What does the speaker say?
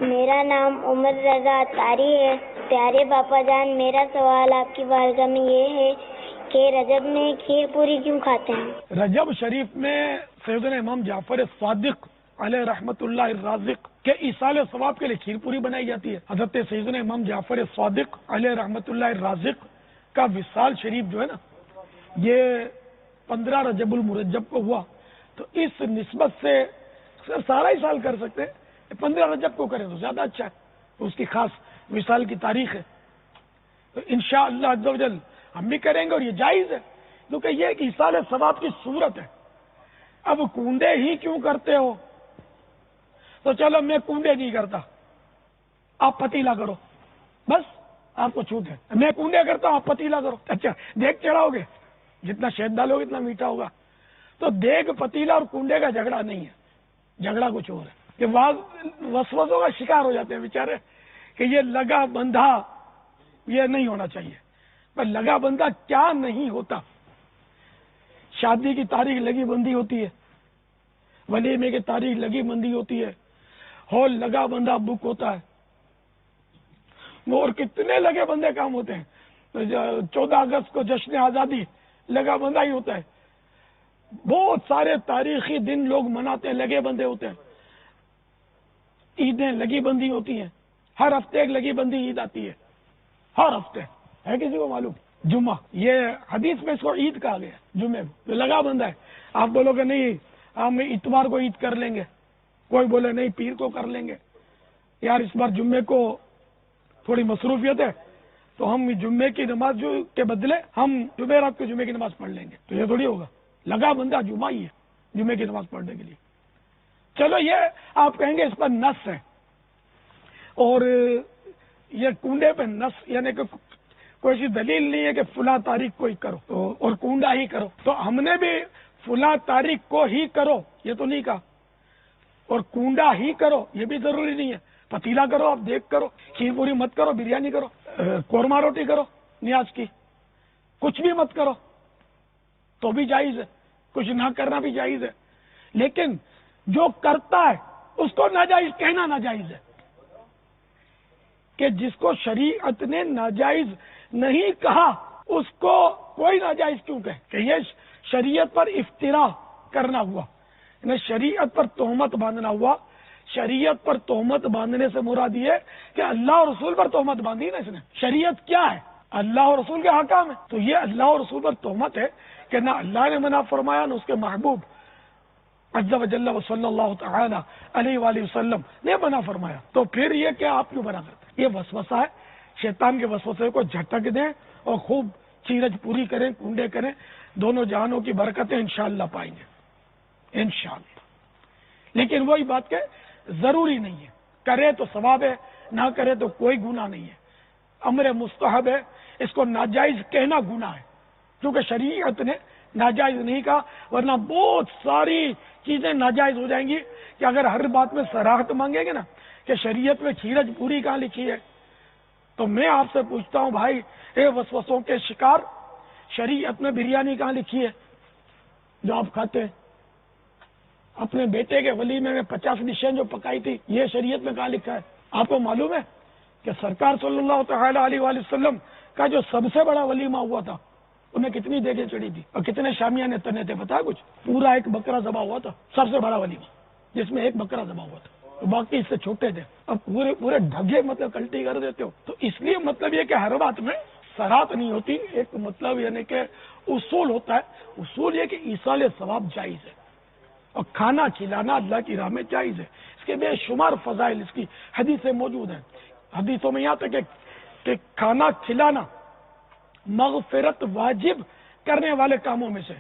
میرا نام عمر رضا اتاری ہے۔ پیارے باپا جان، میرا سوال آپ کی بارگاہ میں یہ ہے کہ رجب میں کھیر پوری کیوں کھاتے ہیں؟ رجب شریف میں سیدنا امام جعفر صادق علیہ رحمت اللہ الرازق کے ایصال ثواب کے لیے کھیر پوری بنائی جاتی ہے۔ حضرت سیدنا امام جعفر صادق علیہ رحمت اللہ الرازق کا وصال شریف جو ہے نا، یہ 15 رجب المرجب کو ہوا، تو اس نسبت سے سارا ہی سال کر سکتے ہیں، 15 رجب کو کریں تو زیادہ اچھا ہے، تو اس کی خاص وصال کی تاریخ ہے، تو انشاءاللہ عز و جل ہم بھی کریں گے، اور یہ جائز ہے کیونکہ یہ ایک ایصال ثواب کی صورت ہے۔ اب کنڈے ہی کیوں کرتے ہو؟ تو چلو میں کنڈے نہیں کرتا، آپ پتیلا کرو، بس آپ کو چھوٹ ہے۔ میں کنڈے کرتا ہوں، آپ پتیلا کرو، اچھا دیگ چڑھاؤ گے، جتنا شہد ڈالو گے اتنا میٹھا ہوگا۔ تو دیگ، پتیلا اور کنڈے کا جھگڑا نہیں ہے، جھگڑا کچھ اور ہے کہ وسوسوں کا شکار ہو جاتے ہیں بیچارے کہ یہ لگا بندھا یہ نہیں ہونا چاہیے۔ پر لگا بندھا کیا نہیں ہوتا؟ شادی کی تاریخ لگی بندی ہوتی ہے، ولیمے کی تاریخ لگی بندی ہوتی ہے، ہال لگا بندھا بک ہوتا ہے، اور کتنے لگے بندے کام ہوتے ہیں۔ 14 اگست کو جشن آزادی لگا بندھا ہی ہوتا ہے، بہت سارے تاریخی دن لوگ مناتے ہیں، لگے بندے ہوتے ہیں، عیدیں لگی بندی ہوتی ہیں، ہر ہفتے ایک لگی بندی عید آتی ہے، ہر ہفتے ہے، کسی کو معلوم؟ جمعہ، یہ حدیث میں اس کو عید کہا گیا، جمعے کو لگا بندہ ہے۔ آپ بولو گے نہیں ہم اتوار کو عید کر لیں گے، کوئی بولے نہیں پیر کو کر لیں گے، یار اس بار جمعے کو تھوڑی مصروفیت ہے تو ہم جمعے کی نماز کے بدلے ہم جمعرات کو جمعے کی نماز پڑھ لیں گے، تو یہ تھوڑی ہوگا، لگا بندہ جمعہ ہی ہے جمعے کی نماز پڑھنے کے لیے۔ چلو یہ آپ کہیں گے اس پر نص ہے، اور یہ کنڈے پہ نص یعنی کہ کوئی ایسی دلیل نہیں ہے کہ فلاں تاریخ کو ہی کرو اور کنڈا ہی کرو، تو ہم نے بھی فلاں تاریخ کو ہی کرو یہ تو نہیں کہا، اور کنڈا ہی کرو یہ بھی ضروری نہیں ہے، پتیلا کرو، آپ دیکھ کرو، کھیر پوری مت کرو، بریانی کرو، قورمہ روٹی کرو نیاز کی، کچھ بھی مت کرو تو بھی جائز ہے، کچھ نہ کرنا بھی جائز ہے، لیکن جو کرتا ہے اس کو ناجائز کہنا ناجائز ہے، کہ جس کو شریعت نے ناجائز نہیں کہا اس کو کوئی ناجائز کیوں کہے؟ کہ یہ شریعت پر افترا کرنا ہوا، یعنی شریعت پر تہمت باندھنا ہوا۔ شریعت پر تہمت باندھنے سے مراد یہ کہ اللہ اور رسول پر تہمت باندھی نا اس نے۔ شریعت کیا ہے؟ اللہ اور رسول کے احکام ہے، تو یہ اللہ اور رسول پر تہمت ہے کہ نہ اللہ نے منع فرمایا نہ اس کے محبوب عز و جل و صلی اللہ تعالی علیہ وآلہ وسلم نے منع فرمایا، تو پھر یہ کیا آپ کیوں منع کرتے ہیں؟ یہ وسوسہ ہے، شیطان کے وسوسے کو جھٹک دیں اور خوب چیرج پوری کریں، کنڈے کریں، دونوں جہانوں کی برکتیں انشاءاللہ پائیں گے انشاءاللہ۔ لیکن وہی بات کہ ضروری نہیں ہے، کرے تو ثواب ہے، نہ کرے تو کوئی گناہ نہیں ہے، امر مستحب ہے، اس کو ناجائز کہنا گناہ ہے کیونکہ شریعت نے ناجائز نہیں کہا، ورنہ بہت ساری چیزیں ناجائز ہو جائیں گی کہ اگر ہر بات میں صراحت مانگیں گے نا کہ شریعت میں کھیرج پوری کہاں لکھی ہے، تو میں آپ سے پوچھتا ہوں بھائی اے وسوسوں کے شکار، شریعت میں بریانی کہاں لکھی ہے جو آپ کھاتے ہیں؟ اپنے بیٹے کے ولیمے میں 50 ڈشیں جو پکائی تھی یہ شریعت میں کہاں لکھا ہے؟ آپ کو معلوم ہے کہ سرکار صلی اللہ تعالی علیہ وآلہ وسلم کا جو سب سے بڑا ولیمہ ہوا تھا انہیں کتنی دیگیں چڑھی تھی اور کتنے شامیانے تنے تھے پتا ہے کچھ؟ پورا ایک بکرا ذبح ہوا تھا، سب سے بڑا ولیمہ جس میں ایک بکرا ذبح ہوا تھا، باقی اس سے چھوٹے تھے۔ اب پورے ڈھگے مطلب کلٹی کر دیتے ہو، تو اس لیے مطلب یہ کہ ہر بات میں صراحت نہیں ہوتی، ایک مطلب یعنی کہ اصول ہوتا ہے، اصول یہ کہ ایصال ثواب جائز ہے اور کھانا کھلانا اللہ کی راہ میں جائز ہے، اس کے بے شمار فضائل اس کی حدیثیں موجود ہیں۔ حدیثوں میں یہاں تک کہ کھانا کھلانا مغفرت واجب کرنے والے کاموں میں سے